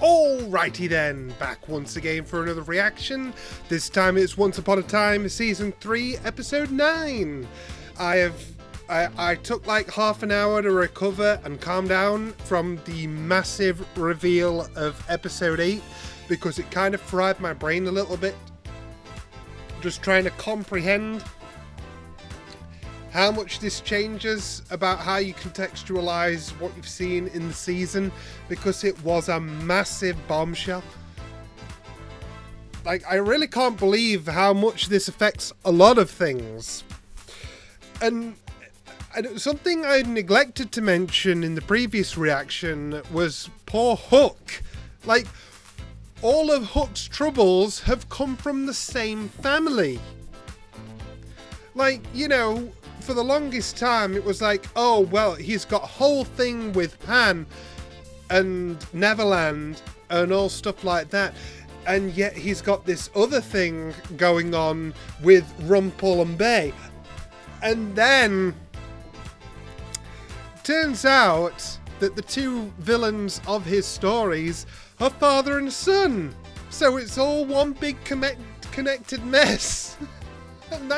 Alrighty then, back once again for another reaction. This time it's Once Upon a Time Season 3 Episode 9. I took like half an hour to recover and calm down from the massive reveal of Episode 8 because it kind of fried my brain a little bit. Just trying to comprehend how much this changes about how you contextualize what you've seen in the season, because it was a massive bombshell. Like, I really can't believe how much this affects a lot of things. And something I neglected to mention in the previous reaction was poor Hook. Like, all of Hook's troubles have come from the same family. Like, you know, for the longest time, it was like, oh, well, he's got a whole thing with Pan and Neverland and all stuff like that. And yet he's got this other thing going on with Rumpel and Bay. And then turns out that the two villains of his stories are father and son. So it's all one big connected mess. And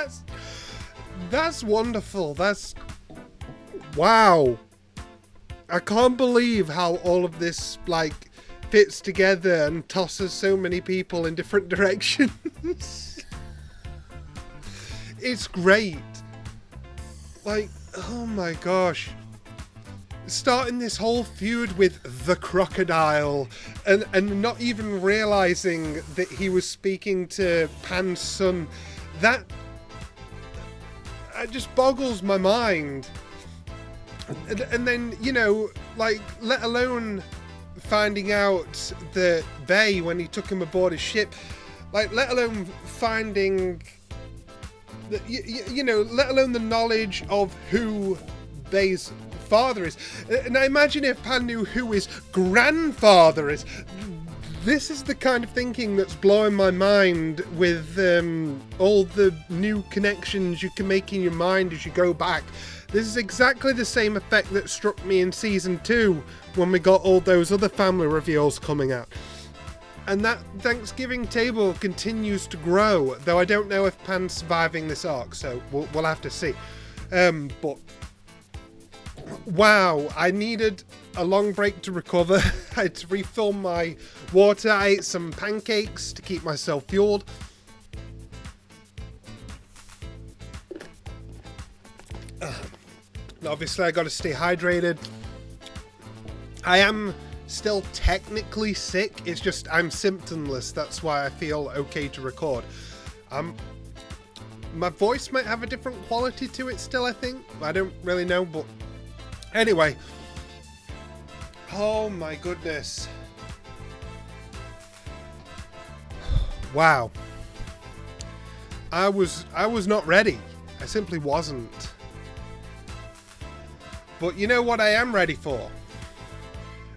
that's wonderful. That's... wow. I can't believe how all of this, like, fits together and tosses so many people in different directions. It's great. Like, oh my gosh. Starting this whole feud with the crocodile and not even realizing that he was speaking to Pan's son. That it just boggles my mind. And then, you know, like, let alone finding out that Bay, when he took him aboard his ship, like, let alone finding that, you know, let alone the knowledge of who Bay's father is. And I imagine if Pan knew who his grandfather is. This is the kind of thinking that's blowing my mind with all the new connections you can make in your mind as you go back. This is exactly the same effect that struck me in Season 2 when we got all those other family reveals coming out. And that Thanksgiving table continues to grow, though I don't know if Pan's surviving this arc, so we'll have to see. But wow, I needed a long break to recover. I had to refill my water. I ate some pancakes to keep myself fueled. Obviously, I got to stay hydrated. I am still technically sick. It's just I'm symptomless. That's why I feel okay to record. My voice might have a different quality to it still, I think. I don't really know, but anyway. Oh my goodness. Wow. I was not ready. I simply wasn't. But you know what I am ready for?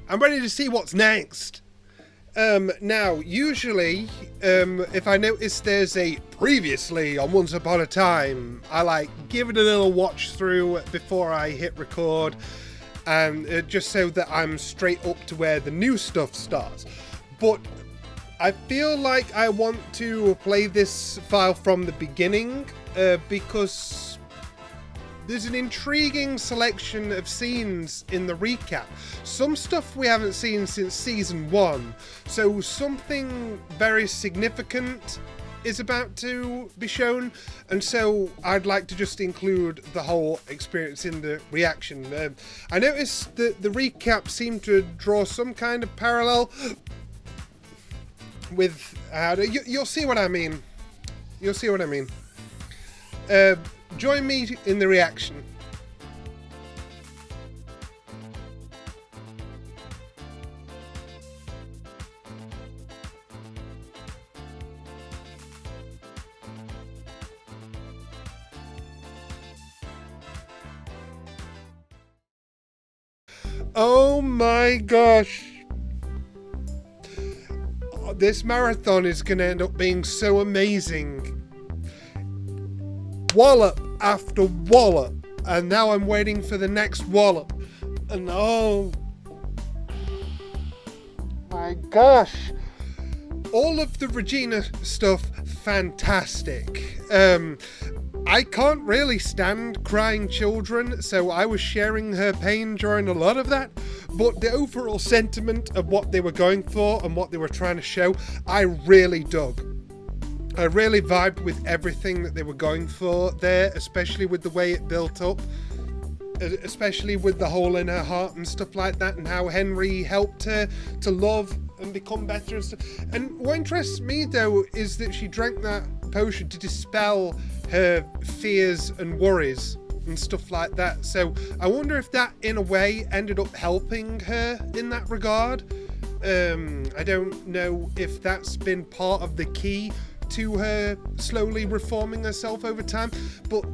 I'm ready to see what's next. Now, usually, if I notice there's a previously on Once Upon a Time, I like give it a little watch through before I hit record. And just so that I'm straight up to where the new stuff starts. But I feel like I want to play this file from the beginning because there's an intriguing selection of scenes in the recap. Some stuff we haven't seen since Season 1, so something very significant is about to be shown, and so I'd like to just include the whole experience in the reaction. I noticed that the recap seemed to draw some kind of parallel with... you'll see what I mean. You'll see what I mean. Join me in the reaction. Oh my gosh. This marathon is going to end up being so amazing. Wallop after wallop. And now I'm waiting for the next wallop. And oh... I my gosh. All of the Regina stuff, fantastic. I can't really stand crying children, so I was sharing her pain during a lot of that. But the overall sentiment of what they were going for and what they were trying to show, I really dug. I really vibed with everything that they were going for there, especially with the way it built up. Especially with the hole in her heart and stuff like that, and how Henry helped her to love and become better and stuff. And what interests me, though, is that she drank that potion to dispel her fears and worries and stuff like that. So I wonder if that, in a way, ended up helping her in that regard. I don't know if that's been part of the key to her slowly reforming herself over time, but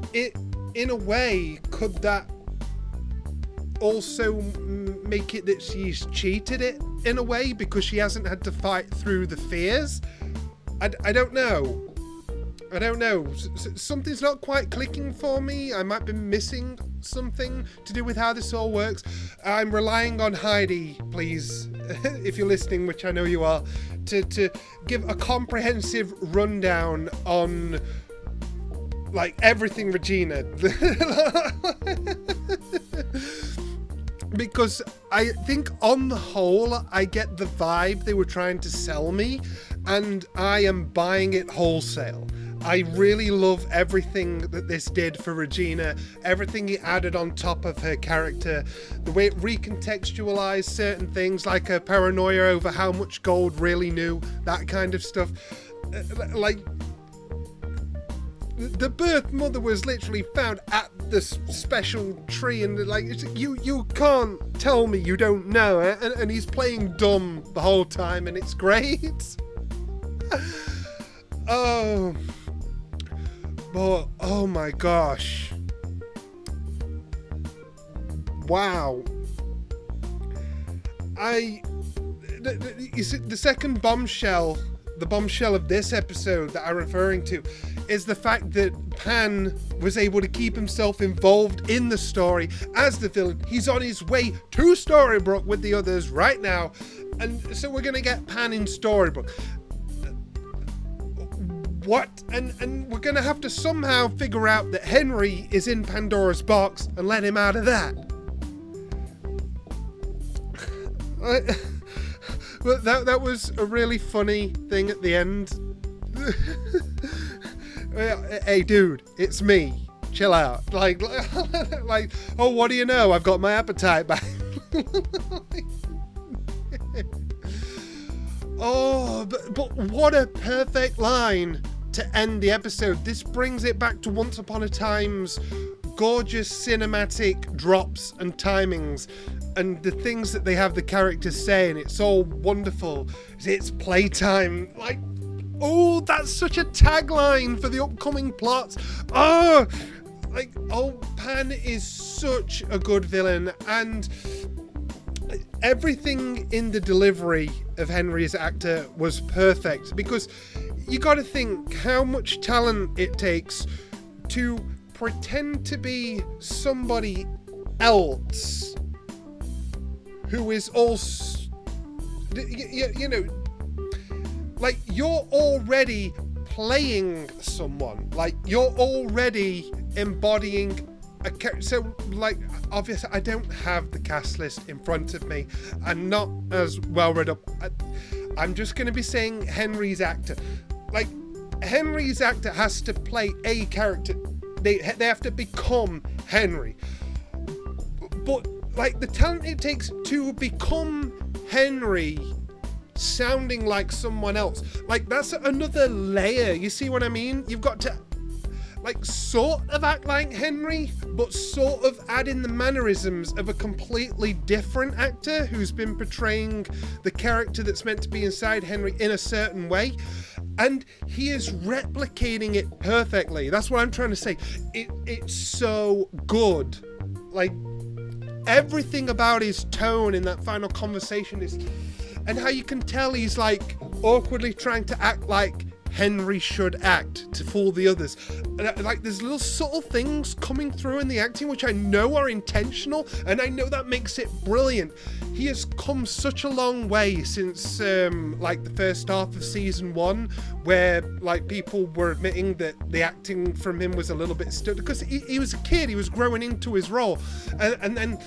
in a way, could that also make it that she's cheated it in a way because she hasn't had to fight through the fears? I don't know. Something's not quite clicking for me. I might be missing something to do with how this all works. I'm relying on Heidi, please, if you're listening, which I know you are, to give a comprehensive rundown on like everything Regina. Because I think on the whole, I get the vibe they were trying to sell me, and I am buying it wholesale. I really love everything that this did for Regina, everything it added on top of her character, the way it recontextualized certain things like her paranoia over how much Gold really knew, that kind of stuff. Like, the birth mother was literally found at this special tree, and like, you can't tell me you don't know it, and he's playing dumb the whole time, and it's great. Oh my gosh. Wow. The second bombshell, the bombshell of this episode that I'm referring to, is the fact that Pan was able to keep himself involved in the story as the villain. He's on his way to Storybrooke with the others right now, and so we're gonna get Pan in Storybrooke. What? And we're gonna have to somehow figure out that Henry is in Pandora's box and let him out of that. But that was a really funny thing at the end. Hey dude, it's me. Chill out. Like, oh, what do you know? I've got my appetite back. Oh, but what a perfect line to end the episode. This brings it back to Once Upon a Time's gorgeous cinematic drops and timings, and the things that they have the characters say, and it's all wonderful. It's playtime. Like, oh, that's such a tagline for the upcoming plots. Oh, like, oh, Pan is such a good villain, and everything in the delivery of Henry as actor was perfect, because you got to think how much talent it takes to pretend to be somebody else who is also, you know, like, you're already playing someone, like, you're already embodying a character. So, like, obviously I don't have the cast list in front of me. I'm not as well read up. I'm just going to be saying Henry's actor. Like, Henry's actor has to play a character. They have to become Henry. But, like, the talent it takes to become Henry sounding like someone else, like, that's another layer. You see what I mean? You've got to, like, sort of act like Henry, but sort of add in the mannerisms of a completely different actor who's been portraying the character that's meant to be inside Henry in a certain way. And he is replicating it perfectly. That's what I'm trying to say. It's so good. Like, everything about his tone in that final conversation is, and how you can tell he's, like, awkwardly trying to act like Henry should act to fool the others. Like, there's little subtle things coming through in the acting which I know are intentional, and I know that makes it brilliant. He has come such a long way since like the first half of season 1, where like people were admitting that the acting from him was a little bit still, because he was a kid, he was growing into his role, and then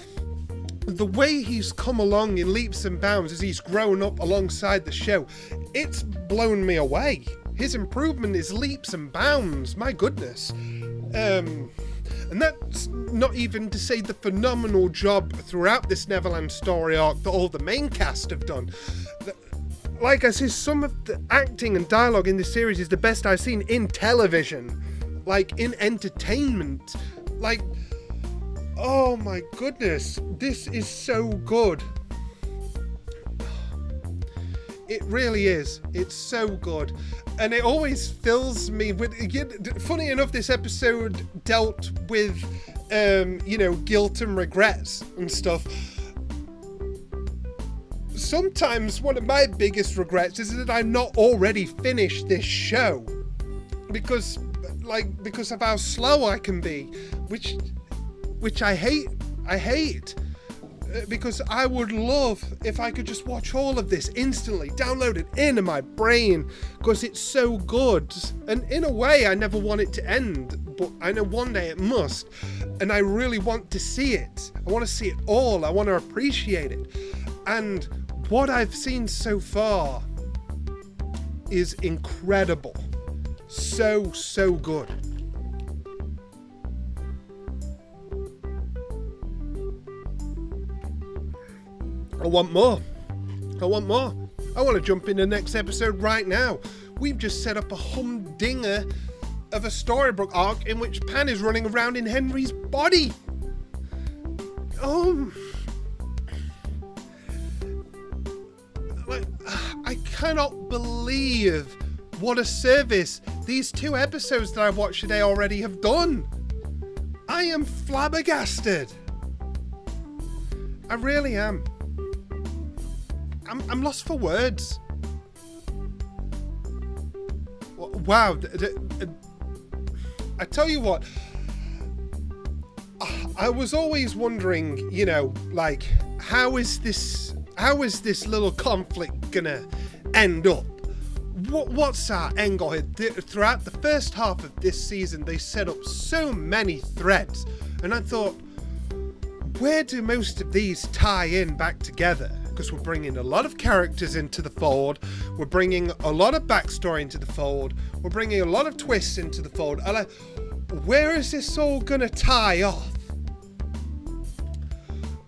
the way he's come along in leaps and bounds as he's grown up alongside the show, it's blown me away. His improvement is leaps and bounds, my goodness. And that's not even to say the phenomenal job throughout this Neverland story arc that all the main cast have done. Like I say, some of the acting and dialogue in this series is the best I've seen in television, like in entertainment. Like, oh my goodness, this is so good. It really is. It's so good. And it always fills me with... Funny enough, this episode dealt with, guilt and regrets and stuff. Sometimes one of my biggest regrets is that I'm not already finished this show. Because of how slow I can be. Which I hate. Because I would love if I could just watch all of this instantly, download it into my brain, because it's so good. And in a way, I never want it to end, but I know one day it must, and I really want to see it. I want to see it all. I want to appreciate it. And what I've seen so far is incredible. So good. I want more. I want to jump in the next episode right now. We've just set up a humdinger of a storybook arc in which Pan is running around in Henry's body. I cannot believe what a service these 2 episodes that I've watched today already have done. I am flabbergasted. I really am. I'm lost for words. Wow. I tell you what, I was always wondering, how is this little conflict gonna end up? What's our angle here? Throughout the first half of this season, they set up so many threads, and I thought, where do most of these tie in back together? Because we're bringing a lot of characters into the fold, we're bringing a lot of backstory into the fold, we're bringing a lot of twists into the fold. Where is this all gonna tie off?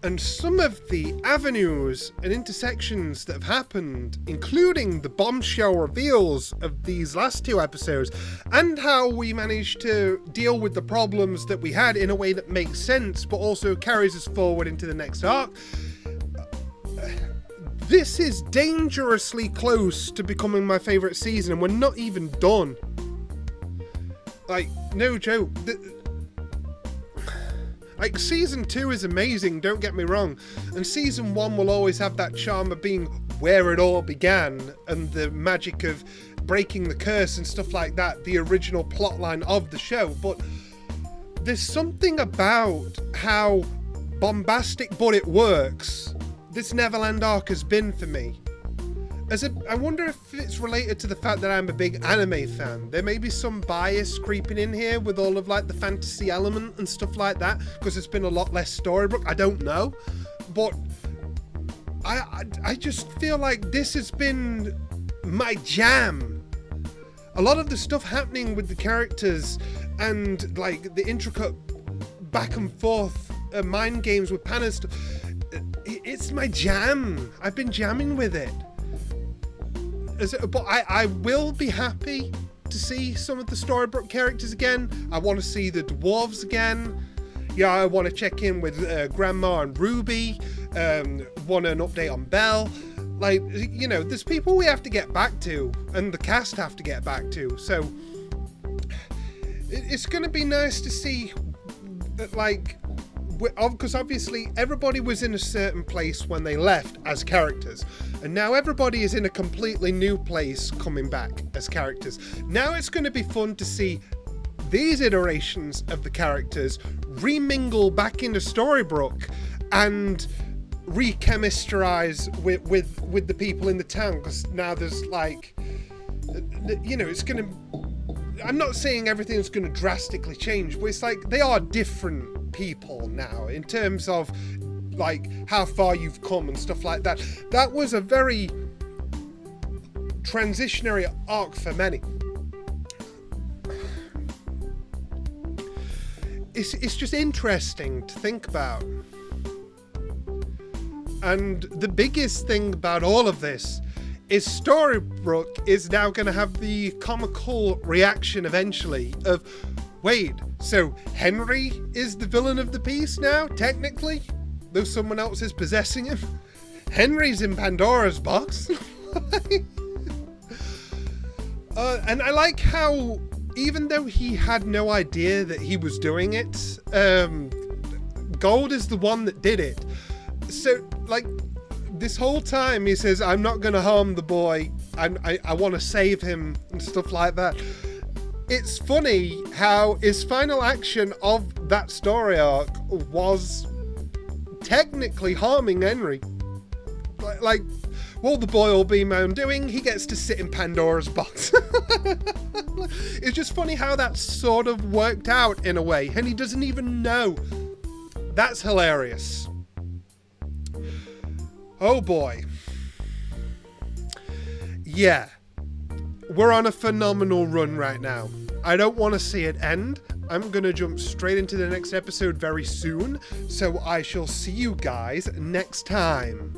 And some of the avenues and intersections that have happened, including the bombshell reveals of these last 2 episodes, and how we managed to deal with the problems that we had in a way that makes sense, but also carries us forward into the next arc. This is dangerously close to becoming my favourite season, and we're not even done. Like, no joke. Like, season 2 is amazing, don't get me wrong. And season 1 will always have that charm of being where it all began, and the magic of breaking the curse and stuff like that, the original plotline of the show. But there's something about how bombastic but it works this Neverland arc has been for me. I wonder if it's related to the fact that I'm a big anime fan. There may be some bias creeping in here with all of like the fantasy element and stuff like that, because it's been a lot less storybook. I don't know, but I just feel like this has been my jam. A lot of the stuff happening with the characters and like the intricate back and forth mind games with Pan and stuff, it's my jam. I've been jamming with it. But I will be happy to see some of the storybook characters again. I want to see the dwarves again. Yeah, I want to check in with Grandma and Ruby. Want an update on Belle. Like, you know, there's people we have to get back to, and the cast have to get back to. So it's going to be nice to see, like, because obviously everybody was in a certain place when they left as characters, And now everybody is in a completely new place coming back as characters. Now it's going to be fun to see these iterations of the characters remingle back into Storybrooke and re-chemistrise with the people in the town, because now there's like, you know, it's going to, I'm not saying everything's going to drastically change, but it's like they are different people now in terms of like how far you've come and stuff like that. That was a very transitionary arc for many. It's just interesting to think about. And the biggest thing about all of this is Storybrooke is now going to have the comical reaction eventually of, wait, so Henry is the villain of the piece now, technically? Though someone else is possessing him? Henry's in Pandora's box? And I like how, even though he had no idea that he was doing it, Gold is the one that did it. So, like, this whole time he says, I'm not going to harm the boy, I want to save him, and stuff like that. It's funny how his final action of that story arc was technically harming Henry. Like, well, the boy will be my undoing, he gets to sit in Pandora's box. It's just funny how that sort of worked out in a way, and he doesn't even know. That's hilarious. Oh boy. Yeah. We're on a phenomenal run right now. I don't want to see it end. I'm going to jump straight into the next episode very soon, so I shall see you guys next time.